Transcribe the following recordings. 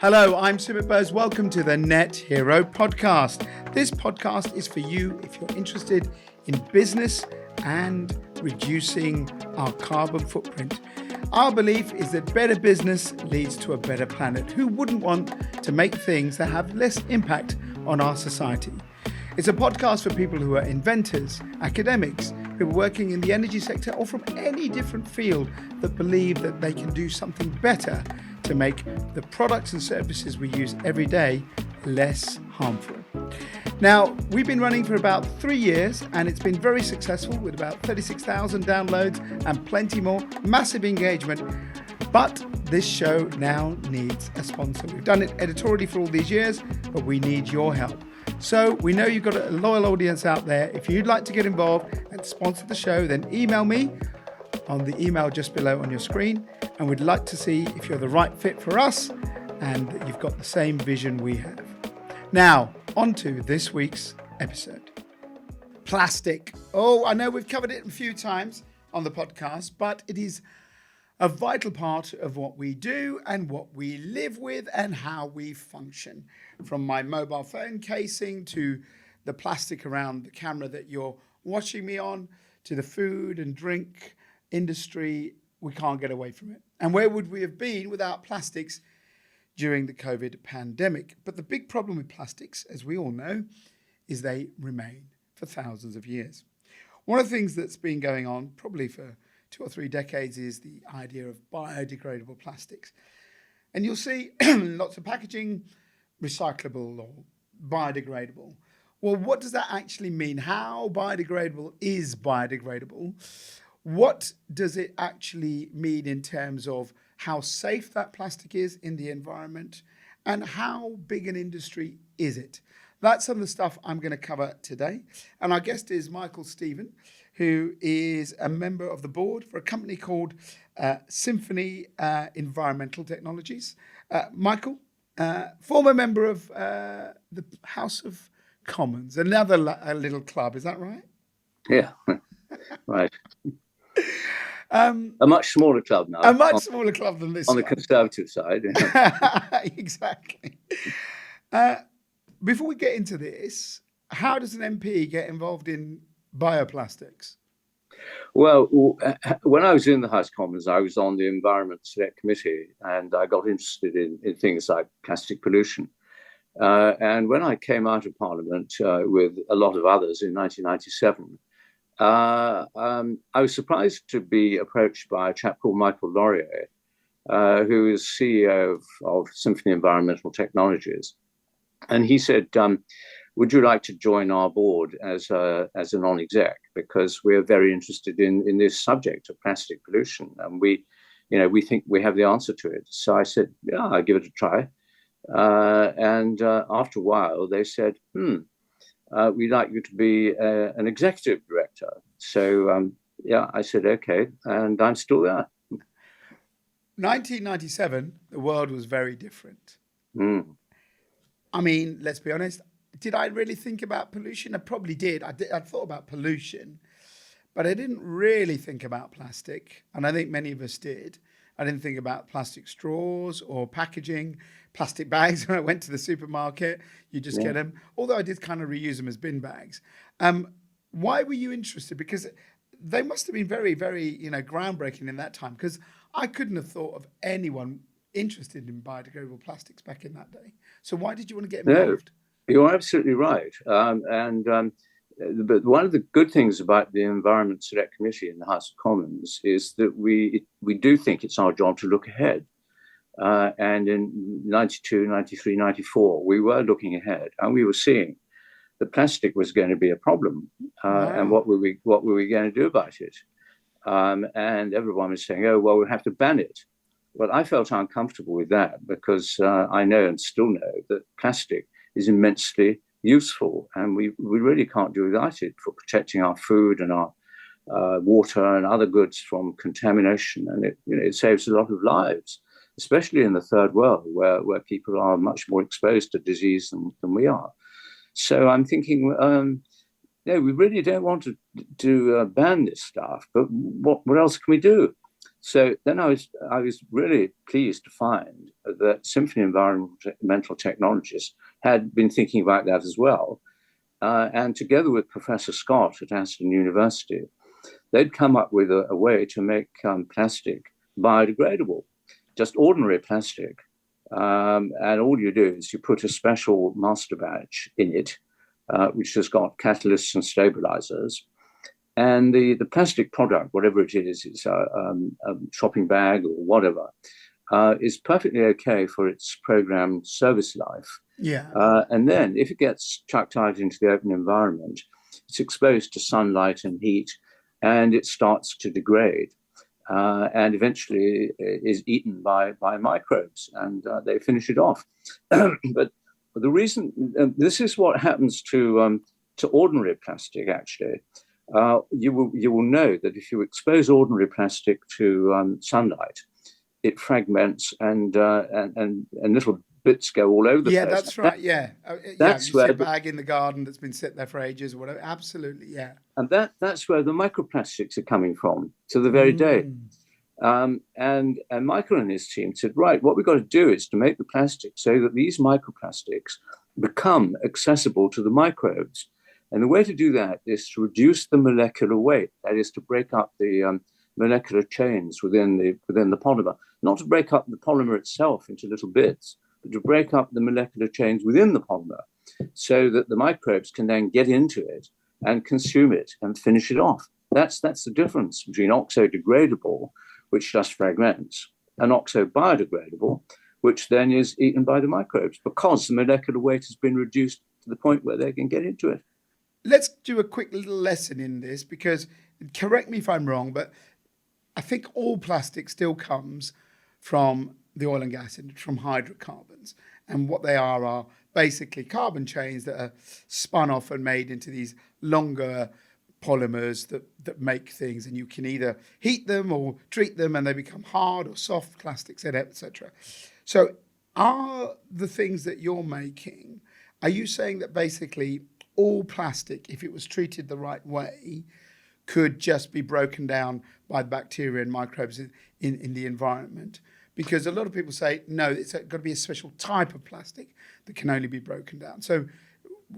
Hello, I'm Sumit Bose. Welcome to the Net Hero podcast. This podcast is for you if you're interested in business and reducing our carbon footprint. Our belief is that better business leads to a better planet. Who wouldn't want to make things that have less impact on our society? It's a podcast for people who are inventors, academics, people working in the energy sector, or from any different field that believe that they can do something better to make the products and services we use every day less harmful. Now, we've been running for about 3 years and it's been very successful with about 36,000 downloads and plenty more, massive engagement. But this show now needs a sponsor. We've done it editorially for all these years, but we need your help. So we know you've got a loyal audience out there. If you'd like to get involved and sponsor the show, then email me on the email just below on your screen. And we'd like to see if you're the right fit for us and that you've got the same vision we have. Now, on to this week's episode. Plastic. Oh, I know we've covered it a few times on the podcast, but it is a vital part of what we do and what we live with and how we function. From my mobile phone casing to the plastic around the camera that you're watching me on, to the food and drink industry, we can't get away from it. And where would we have been without plastics during the COVID pandemic? But the big problem with plastics, as we all know, is they remain for thousands of years. One of the things that's been going on probably for 2 or 3 decades is the idea of biodegradable plastics. And you'll see lots of packaging, recyclable or biodegradable. Well, what does that actually mean? How biodegradable is biodegradable? What does it actually mean in terms of how safe that plastic is in the environment and how big an industry is it? That's some of the stuff I'm going to cover today. And our guest is Michael Stephen, who is a member of the board for a company called Symphony Environmental Technologies. Michael, former member of the House of Commons, another little club, is that right? Yeah, right. A much smaller club now. A much smaller club than this on one. The Conservative side. Exactly. Before we get into this, how does an MP get involved in bioplastics? Well, when I was in the House of Commons, I was on the Environment Select Committee, and I got interested in things like plastic pollution. And when I came out of Parliament with a lot of others in 1997, I was surprised to be approached by a chap called Michael Laurier, who is CEO of Symphony Environmental Technologies. And he said, would you like to join our board as a non-exec? Because we're very interested in this subject of plastic pollution. And we think we have the answer to it. So I said, yeah, I'll give it a try. And after a while, they said, we'd like you to be an executive director. So, yeah, I said, okay, and I'm still there. 1997, the world was very different. I mean, let's be honest, did I really think about pollution? I probably did. I thought about pollution, but I didn't really think about plastic, and I think many of us did. I didn't think about plastic straws or packaging, plastic bags. When I went to the supermarket, you just get them. Although I did kind of reuse them as bin bags. Why were you interested? Because they must have been very, very, groundbreaking in that time. Because I couldn't have thought of anyone interested in biodegradable plastics back in that day. So why did you want to get involved? No, you're absolutely right. But one of the good things about the Environment Select Committee in the House of Commons is that we do think it's our job to look ahead. And in 92, 93, 94, we were looking ahead and we were seeing that plastic was going to be a problem. And what were we going to do about it? And everyone was saying, oh, well, we'll have to ban it. Well, I felt uncomfortable with that because I know and still know that plastic is immensely useful, and we really can't do without it for protecting our food and our water and other goods from contamination. And it saves a lot of lives, especially in the third world where people are much more exposed to disease than we are. So I'm thinking, we really don't want to ban this stuff, but what else can we do? So then I was really pleased to find that Symphony Environmental Technologies had been thinking about that as well. And together with Professor Scott at Aston University, they'd come up with a way to make plastic biodegradable, just ordinary plastic. And all you do is you put a special master batch in it, which has got catalysts and stabilizers. And the plastic product, whatever it is, it's a shopping bag or whatever, is perfectly okay for its programmed service life. Yeah. And then if it gets chucked out into the open environment, it's exposed to sunlight and heat, and it starts to degrade. And eventually is eaten by microbes, and they finish it off. But the reason, this is what happens to ordinary plastic, actually. You will know that if you expose ordinary plastic to sunlight, it fragments and little bits go all over the place. Yeah, that's right. Yeah, that's you where see a bag in the garden that's been sitting there for ages or whatever. Absolutely, yeah. And that's where the microplastics are coming from to the very day. And Michael and his team said, right, what we've got to do is to make the plastic so that these microplastics become accessible to the microbes. And the way to do that is to reduce the molecular weight, that is to break up the molecular chains within the polymer, not to break up the polymer itself into little bits, but to break up the molecular chains within the polymer so that the microbes can then get into it and consume it and finish it off. That's the difference between oxo-degradable, which just fragments, and oxo-biodegradable, which then is eaten by the microbes because the molecular weight has been reduced to the point where they can get into it. Let's do a quick little lesson in this, because correct me if I'm wrong, but I think all plastic still comes from the oil and gas industry, from hydrocarbons. And what they are basically carbon chains that are spun off and made into these longer polymers that make things, and you can either heat them or treat them and they become hard or soft plastics, etc. So are the things that you're making, are you saying that basically all plastic, if it was treated the right way, could just be broken down by bacteria and microbes in the environment? Because a lot of people say, no, it's got to be a special type of plastic that can only be broken down. So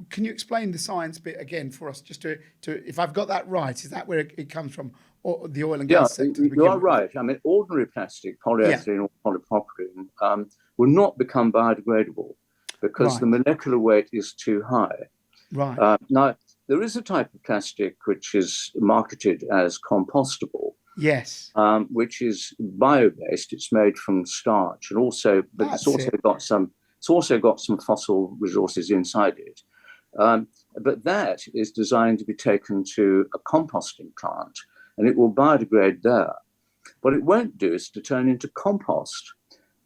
can you explain the science bit again for us, just to if I've got that right, is that where it comes from, or the oil and gas sector? You are right. I mean, ordinary plastic, polyethylene or polypropylene, will not become biodegradable because the molecular weight is too high. Right. Now, there is a type of plastic which is marketed as compostable. Yes. Which is bio-based. It's made from starch, and it's also got some fossil resources inside it. But that is designed to be taken to a composting plant, and it will biodegrade there. What it won't do is to turn into compost.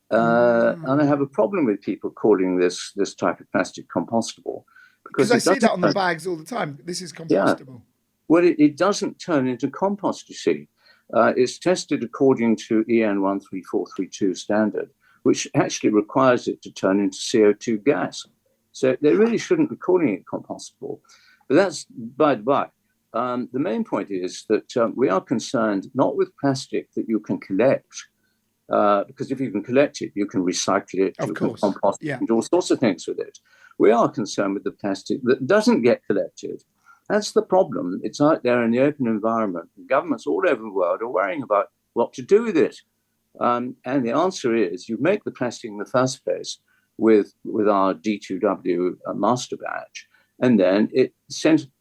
And I have a problem with people calling this type of plastic compostable. Because I see that on the bags all the time. This is compostable. Yeah. Well, it doesn't turn into compost, you see. It's tested according to EN 13432 standard, which actually requires it to turn into CO2 gas. So they really shouldn't be calling it compostable. But that's by the by. The main point is that we are concerned not with plastic that you can collect, because if you can collect it, you can recycle it, you can compost it, and do all sorts of things with it. We are concerned with the plastic that doesn't get collected. That's the problem. It's out there in the open environment. Governments all over the world are worrying about what to do with it. And the answer is you make the plastic in the first place with our D2W master batch, and then it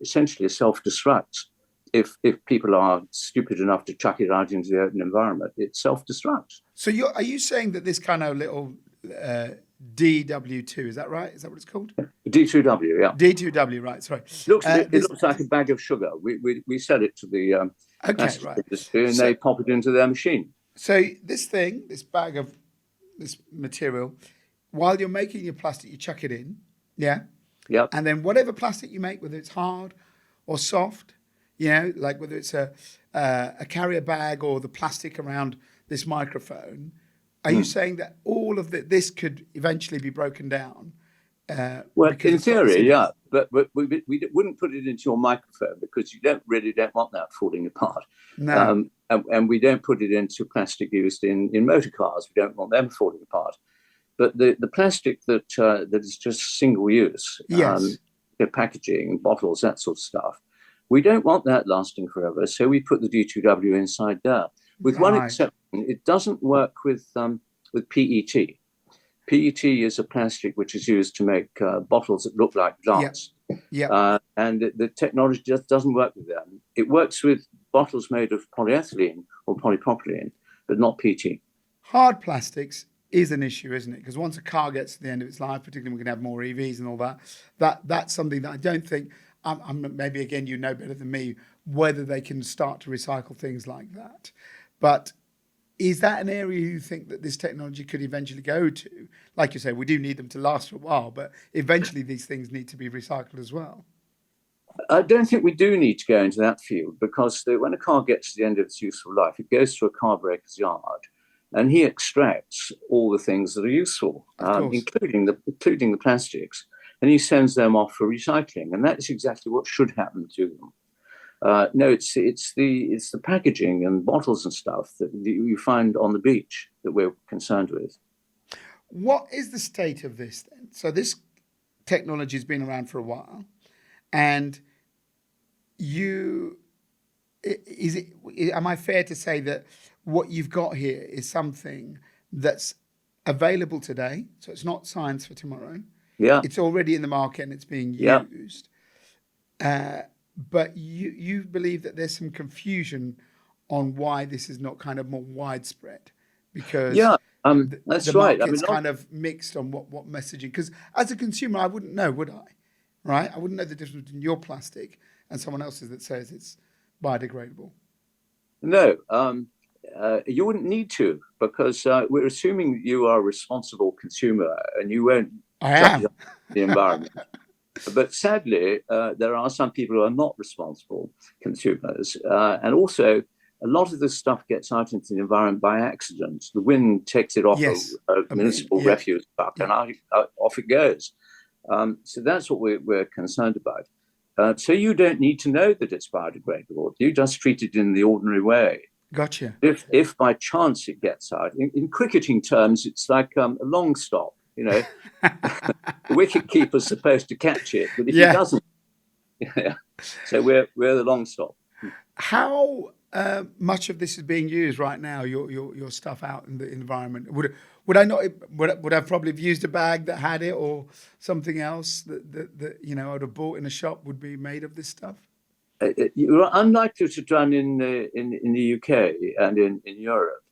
essentially self-destructs. If people are stupid enough to chuck it out into the open environment, it self-destructs. So are you saying that this kind of little DW2, is that right? Is that what it's called? D2W, yeah. D2W, right, sorry. It looks like a bag of sugar. We sell it to the industry, and they pop it into their machine. So this bag of this material, while you're making your plastic, you chuck it in, yeah? Yep. And then whatever plastic you make, whether it's hard or soft, like whether it's a carrier bag or the plastic around this microphone, are you saying that all of this could eventually be broken down Well, because in it's got this theory, yeah, but we wouldn't put it into your microphone because you don't want that falling apart. No. And we don't put it into plastic used in motor cars. We don't want them falling apart. But the plastic that is just single use, Yes. packaging, bottles, that sort of stuff, we don't want that lasting forever. So we put the D2W inside there. With one Right. exception, it doesn't work with PET. PET is a plastic which is used to make bottles that look like glass. Yeah. And the technology just doesn't work with them. It works with bottles made of polyethylene or polypropylene, but not PET. Hard plastics is an issue, isn't it? Because once a car gets to the end of its life, particularly we're going to have more EVs and all that's something that I don't think, maybe again, you know better than me, whether they can start to recycle things like that. But is that an area you think that this technology could eventually go to? Like you say, we do need them to last for a while, but eventually these things need to be recycled as well. I don't think we do need to go into that field because when a car gets to the end of its useful life, it goes to a car breaker's yard and he extracts all the things that are useful, including the plastics, and he sends them off for recycling. And that's exactly what should happen to them. No, it's the packaging and bottles and stuff that you find on the beach that we're concerned with. What is the state of this then? So this technology has been around for a while, and am I fair to say that what you've got here is something that's available today? So it's not science for tomorrow. Yeah, it's already in the market and it's being used. But you believe that there's some confusion on why this is not kind of more widespread, because that's the right. market's kind of mixed on what messaging. Because as a consumer, I wouldn't know, would I? Right? I wouldn't know the difference between your plastic and someone else's that says it's biodegradable. No, you wouldn't need to, because we're assuming you are a responsible consumer and you won't I am. the environment. But sadly, there are some people who are not responsible consumers. And also, a lot of this stuff gets out into the environment by accident. The wind takes it off a municipal refuse truck and off it goes. So that's what we're concerned about. So you don't need to know that it's biodegradable. You just treat it in the ordinary way. Gotcha. If by chance it gets out, in cricketing terms, it's like a long stop. You know, the wicket keeper's supposed to catch it, but if he doesn't, so we're the long stop. How much of this is being used right now? Your stuff out in the environment. Would I probably have used a bag that had it or something else that I would have bought in a shop would be made of this stuff? You're unlikely to done in the UK and in Europe.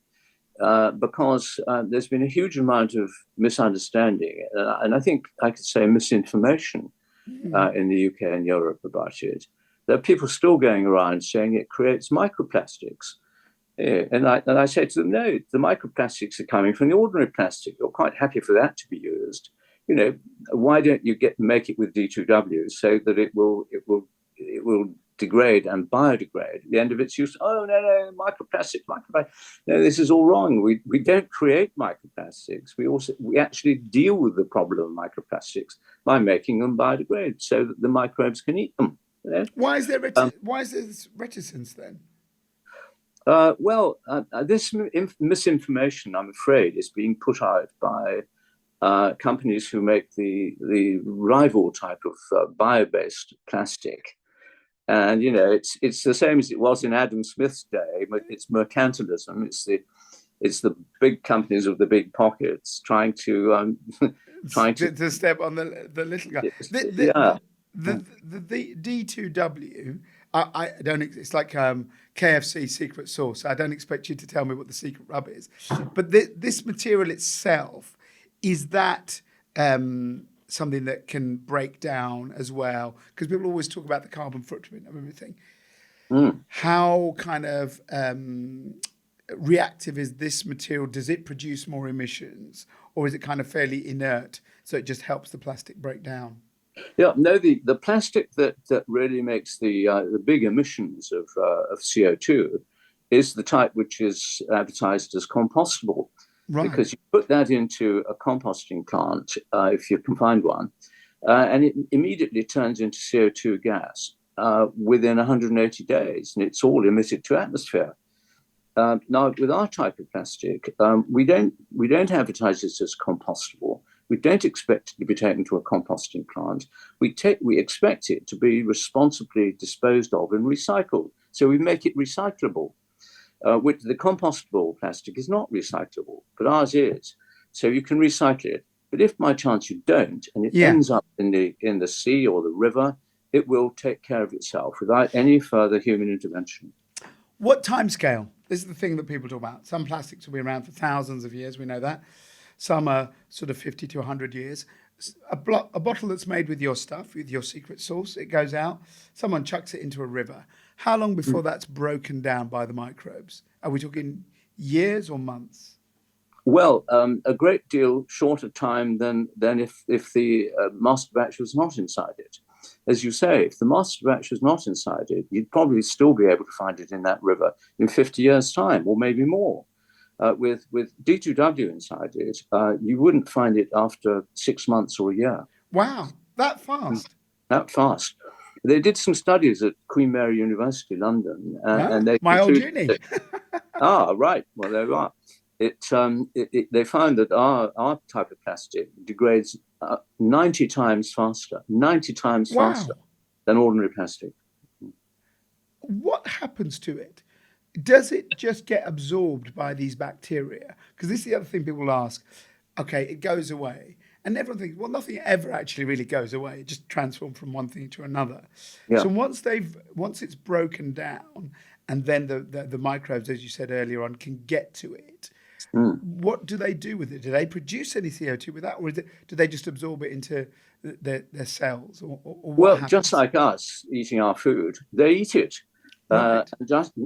Because there's been a huge amount of misunderstanding, and I think I could say misinformation in the UK and Europe about it. There are people still going around saying it creates microplastics. And I say to them, no, the microplastics are coming from the ordinary plastic. You're quite happy for that to be used. Why don't you make it with D2W so that it will degrade and biodegrade at the end of its use? Oh, no, microplastic. No, this is all wrong. We don't create microplastics. We actually deal with the problem of microplastics by making them biodegrade so that the microbes can eat them. Why is there this reticence then? This misinformation, I'm afraid, is being put out by companies who make the rival type of bio-based plastic. And it's the same as it was in Adam Smith's day. But it's mercantilism. It's the big companies with the big pockets trying to step on the little guy. The D2W. I don't. It's like KFC secret sauce. I don't expect you to tell me what the secret rub is. But this material itself, is that something that can break down as well? Because people always talk about the carbon footprint of everything. How kind of reactive is this material? Does it produce more emissions, or is it kind of fairly inert, so it just helps the plastic break down? Yeah, no, the plastic that really makes the big emissions of CO2 is the type which is advertised as compostable. Right. because you put that into a composting plant, if you can find one, and it immediately turns into CO2 gas within 180 days, and it's all emitted to atmosphere. Now, with our type of plastic, we don't advertise this as compostable. We don't expect it to be taken to a composting plant. We expect it to be responsibly disposed of and recycled. So we make it recyclable, which the compostable plastic is not recyclable, but ours is. So you can recycle it. But if by chance you don't, and it ends up in the sea or the river, it will take care of itself without any further human intervention. What timescale? This is the thing that people talk about. Some plastics will be around for thousands of years. We know that. Some are sort of 50 to 100 years. A bottle that's made with your stuff, with your secret sauce, it goes out. Someone chucks it into a river. How long before that's broken down by the microbes? Are we talking years or months? Well, a great deal shorter time than if the master batch was not inside it. As you say, if the master batch was not inside it, you'd probably still be able to find it in that river in 50 years' time, or maybe more. With D2W inside it, you wouldn't find it after 6 months or a year. Wow, that fast? That fast. They did some studies at Queen Mary University, London, and they my old uni. Right. Well, there you are. They found that our type of plastic degrades 90 times faster than ordinary plastic. What happens to it? Does it just get absorbed by these bacteria? Because this is the other thing people ask. Okay, it goes away. And everyone thinks, well, nothing ever actually really goes away. It just transforms from one thing to another. Yeah. So once it's broken down, and then the microbes, as you said earlier on, can get to it, what do they do with it? Do they produce any CO2 with that, or do they just absorb it into their cells? Or well, happens? Just like us eating our food, they eat it. Right.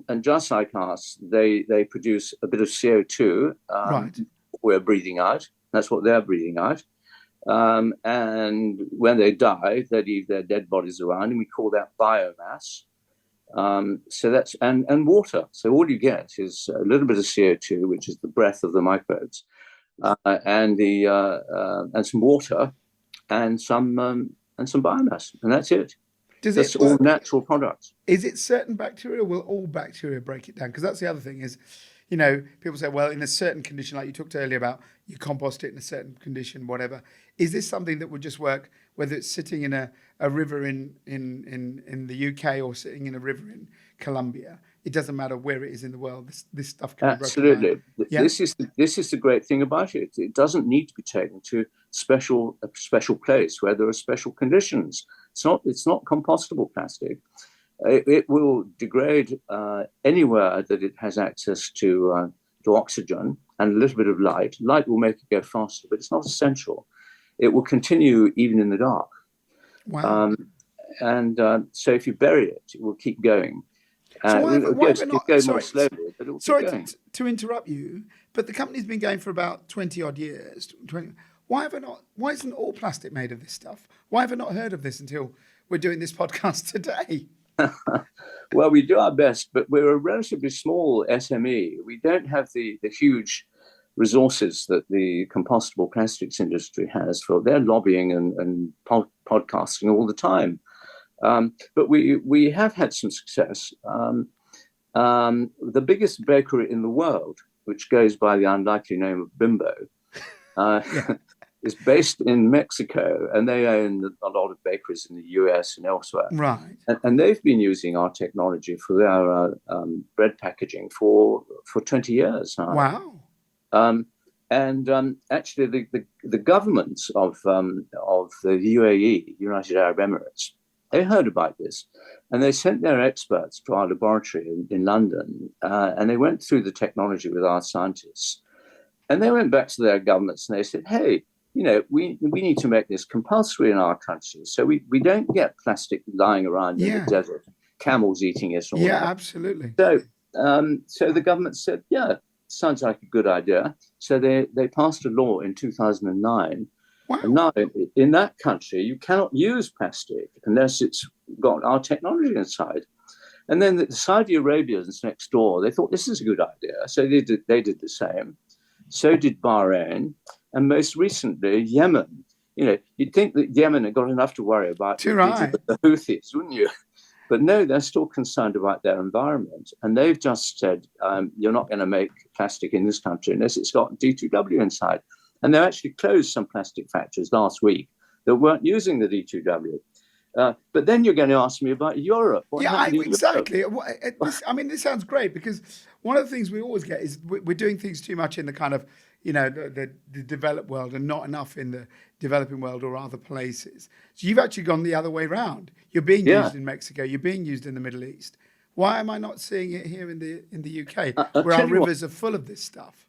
And just like us, they produce a bit of CO2. Right. We're breathing out. That's what they're breathing out. And when they die, they leave their dead bodies around, and we call that biomass. So that's and water. So all you get is a little bit of CO2, which is the breath of the microbes, and some water, and some biomass, and that's it. That's all natural products. Is it certain bacteria, or will all bacteria break it down? Because that's the other thing is, people say, well, in a certain condition, like you talked earlier about, you compost it in a certain condition, whatever. Is this something that would just work, whether it's sitting in a river in the UK or sitting in a river in Colombia? It doesn't matter where it is in the world. This stuff can be broken down. Absolutely. Yeah? This is the great thing about it. It doesn't need to be taken to a special place where there are special conditions. It's not compostable plastic. It will degrade anywhere that it has access to oxygen and a little bit of light. Light will make it go faster, but it's not essential. It will continue even in the dark. Wow. So if you bury it, it will keep going. It goes more slowly, but it will keep going. To interrupt you, but the company's been going for about 20 odd years. Why isn't all plastic made of this stuff? Why have I not heard of this until we're doing this podcast today? Well, we do our best, but we're a relatively small SME. We don't have the huge resources that the compostable plastics industry has for their lobbying and podcasting all the time. But we have had some success. The biggest bakery in the world, which goes by the unlikely name of Bimbo, is based in Mexico, and they own a lot of bakeries in the US and elsewhere. Right. And they've been using our technology for their bread packaging for 20 years now. Wow. Actually, the governments of the UAE, United Arab Emirates, they heard about this, and they sent their experts to our laboratory in London, and they went through the technology with our scientists. And they went back to their governments and they said, hey, we need to make this compulsory in our country, so we don't get plastic lying around in the desert, camels eating it. Yeah, absolutely. So the government said, yeah, sounds like a good idea. So they passed a law in 2009. Wow. And now in that country, you cannot use plastic unless it's got our technology inside. And then the Saudi Arabians next door, they thought this is a good idea. So they did the same. So did Bahrain, and most recently Yemen. You'd think that Yemen had got enough to worry about Too right. the Houthis, wouldn't you? But no, they're still concerned about their environment. And they've just said, you're not going to make plastic in this country unless it's got D2W inside. And they actually closed some plastic factories last week that weren't using the D2W. But then you're going to ask me about Europe. Exactly. This sounds great, because one of the things we always get is we're doing things too much in the kind of, the developed world and not enough in the developing world or other places. So you've actually gone the other way around. You're being used in Mexico. You're being used in the Middle East. Why am I not seeing it here in the UK, where our rivers are full of this stuff?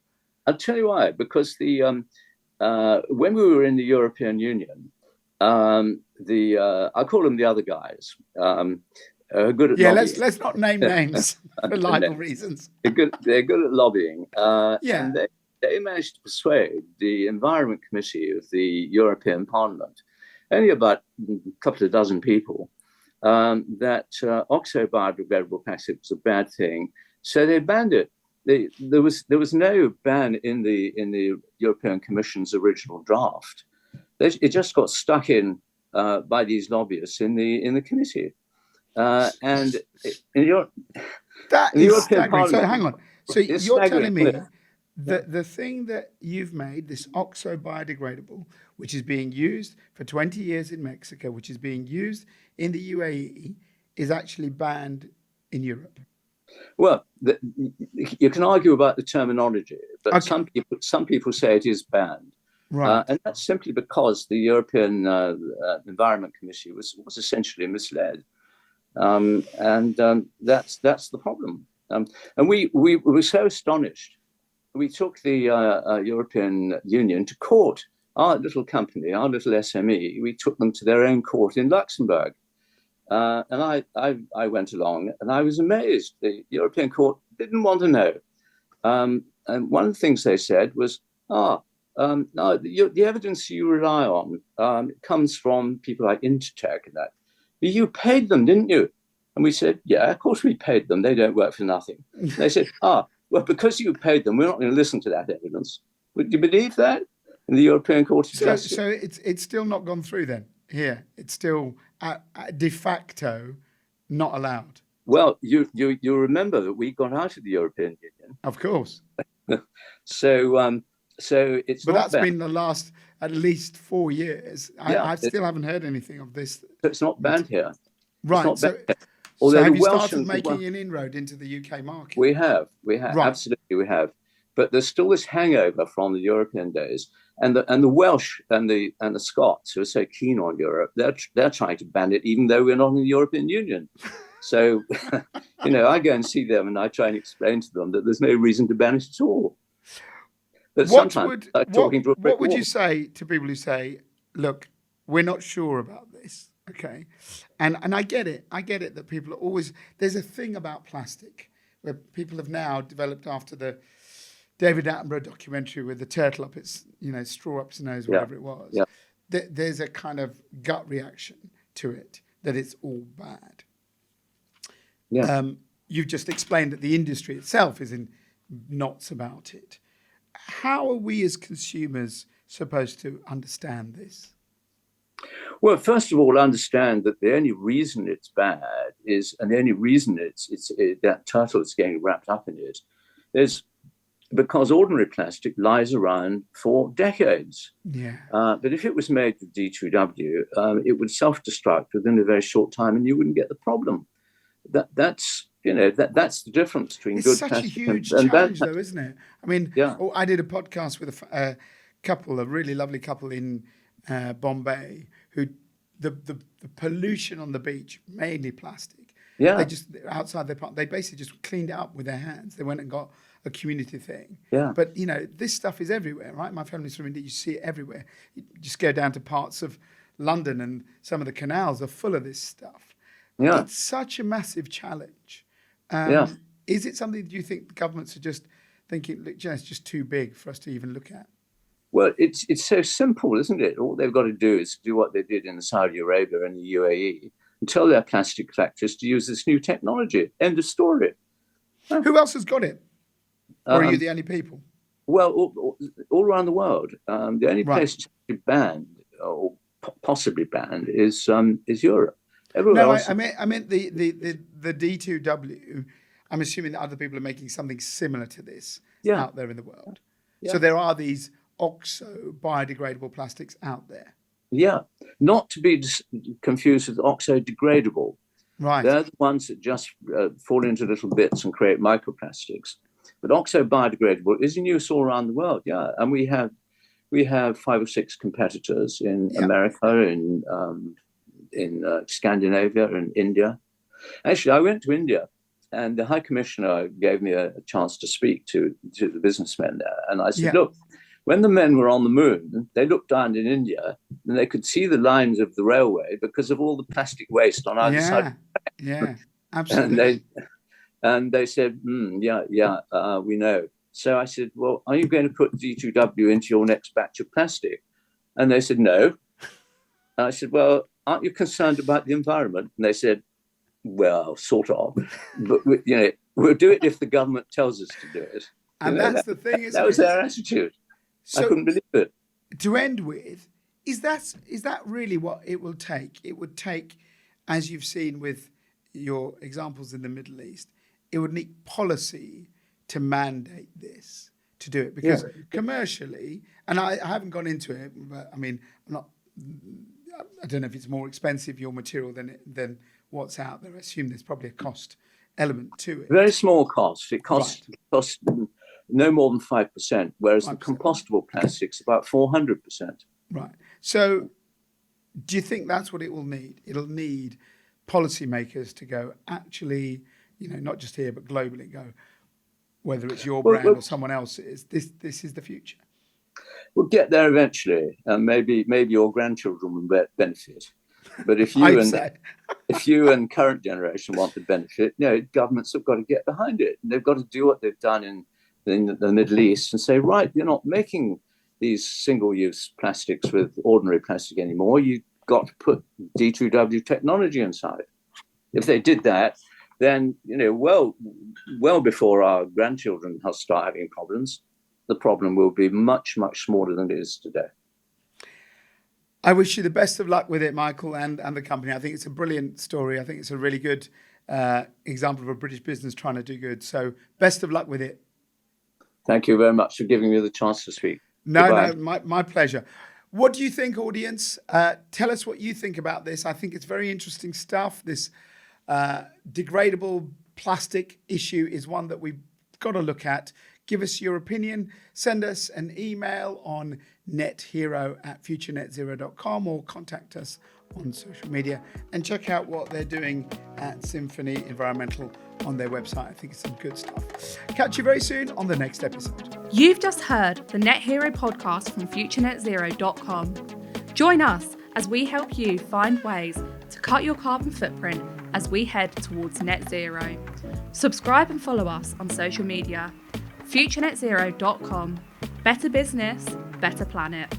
I'll tell you why. Because when we were in the European Union, I call them the other guys. Good at lobbying. Let's not name names for libel reasons. They're good at lobbying. And they managed to persuade the Environment Committee of the European Parliament, only about a couple of dozen people, that oxo-biodegradable plastic was a bad thing. So they banned it. There was no ban in the European Commission's original draft. It just got stuck in by these lobbyists in the committee. And in Europe, that is staggering. So hang on. So you're telling me that the thing that you've made, this oxo biodegradable, which is being used for 20 years in Mexico, which is being used in the UAE, is actually banned in Europe? Well, you can argue about the terminology, but some people say it is banned. Right. And that's simply because the European Environment Committee was essentially misled. That's the problem. And we were so astonished. We took the European Union to court. Our little company, our little SME, we took them to their own court in Luxembourg. And I went along, and I was amazed. The European Court didn't want to know. And one of the things they said was, no, the evidence you rely on comes from people like Intertech and that. But you paid them, didn't you? And we said, yeah, of course we paid them. They don't work for nothing. They said, well, because you paid them, we're not going to listen to that evidence. Would you believe that? In the European Court of Justice. So it's still not gone through then here. It's still de facto not allowed. Well, you remember that we got out of the European Union. Of course. So it's. But that's been the last at least 4 years. I still haven't heard anything of this. It's not banned here. Right. So have you started making an inroad into the UK market? We have. Right. Absolutely, we have. But there's still this hangover from the European days, and the Welsh and the Scots, who are so keen on Europe, they're trying to ban it, even though we're not in the European Union. So, I go and see them, and I try and explain to them that there's no reason to ban it at all. But what would you say to people who say, "Look, we're not sure about this"? Okay, and I get it. I get it that people are always. There's a thing about plastic where people have now developed after the David Attenborough documentary with the turtle up its, straw up its nose, whatever it was. Yeah. There's a kind of gut reaction to it that it's all bad. Yeah. You've just explained that the industry itself is in knots about it. How are we as consumers supposed to understand this? Well, first of all, understand that the only reason it's bad and the only reason that turtle is getting wrapped up in it is because ordinary plastic lies around for decades. Yeah. But if it was made with D2W, it would self-destruct within a very short time, and you wouldn't get the problem. That's the difference between good plastic. It's such a huge challenge, though, isn't it? I mean, I did a podcast with a couple, a really lovely couple in Bombay, who the pollution on the beach, mainly plastic. Yeah. They just outside their park, they basically just cleaned it up with their hands. They went and got a community thing. Yeah. But this stuff is everywhere, right? My family's from India. You see it everywhere. You just go down to parts of London, and some of the canals are full of this stuff. Yeah. It's such a massive challenge. Is it something that you think the governments are just thinking, look, it's just too big for us to even look at? Well, it's so simple, isn't it? All they've got to do is do what they did in Saudi Arabia and the UAE and tell their plastic factories to use this new technology. End of story. Who else has got it? Or are you the only people? Well, all around the world. The only Right. place it's banned or possibly banned is Europe. Everywhere No, else, I meant the D2W. I'm assuming that other people are making something similar to this yeah, out there in the world. So yeah, there are these oxo biodegradable plastics out there. yeah. Not to be confused with oxo-degradable. Right. They're the ones that just fall into little bits and create microplastics. But oxo-biodegradable is in use all around the world. Yeah, and we have 5 or 6 competitors in Yeah. America, in Scandinavia, and India. Actually, I went to India, and the High Commissioner gave me a chance to speak to the businessmen there. And I said, Yeah. look, when the men were on the moon, they looked down in India and they could see the lines of the railway because of all the plastic waste on either side. Yeah. And Absolutely. they said, we know. So I said, well, are you going to put D2W into your next batch of plastic? And they said, no. And I said, well, aren't you concerned about the environment? And they said, well, sort of. But, we'll do it if the government tells us to do it. And that's the thing, isn't that was it? their attitude. I So couldn't believe it. to end with, is that really what it will take? It would take, as you've seen with your examples in the Middle East, it would need policy to mandate this, to do it. Because commercially, and I haven't gone into it, but I mean, I don't know if it's more expensive, your material, than what's out there. I assume there's probably a cost element to it. Very small cost. It costs no more than 5%, whereas 5%. The compostable plastic's about 400%. Right. So do you think that's what it will need? It'll need policymakers to go, actually, not just here, but globally, go, whether it's your brand or someone else's, this is the future. We'll get there eventually, and maybe your grandchildren will benefit. But if you and current generation want to benefit, governments have got to get behind it. And they've got to do what they've done in the Middle East and say, right, you're not making these single-use plastics with ordinary plastic anymore. You've got to put D2W technology inside. If they did that, then, well before our grandchildren start having problems, the problem will be much, much smaller than it is today. I wish you the best of luck with it, Michael, and the company. I think it's a brilliant story. I think it's a really good example of a British business trying to do good. So best of luck with it. Thank you very much for giving me the chance to speak. No, my pleasure. What do you think, audience? Tell us what you think about this. I think it's very interesting stuff. This degradable plastic issue is one that we've got to look at. Give us your opinion. Send us an email on nethero@futurenetzero.com or contact us on social media, and check out what they're doing at Symphony Environmental on their website. I think it's some good stuff. Catch you very soon on the next episode. You've just heard the Net Hero podcast from futurenetzero.com. Join us as we help you find ways to cut your carbon footprint as we head towards net zero. Subscribe and follow us on social media. futurenetzero.com. Better business, better planet.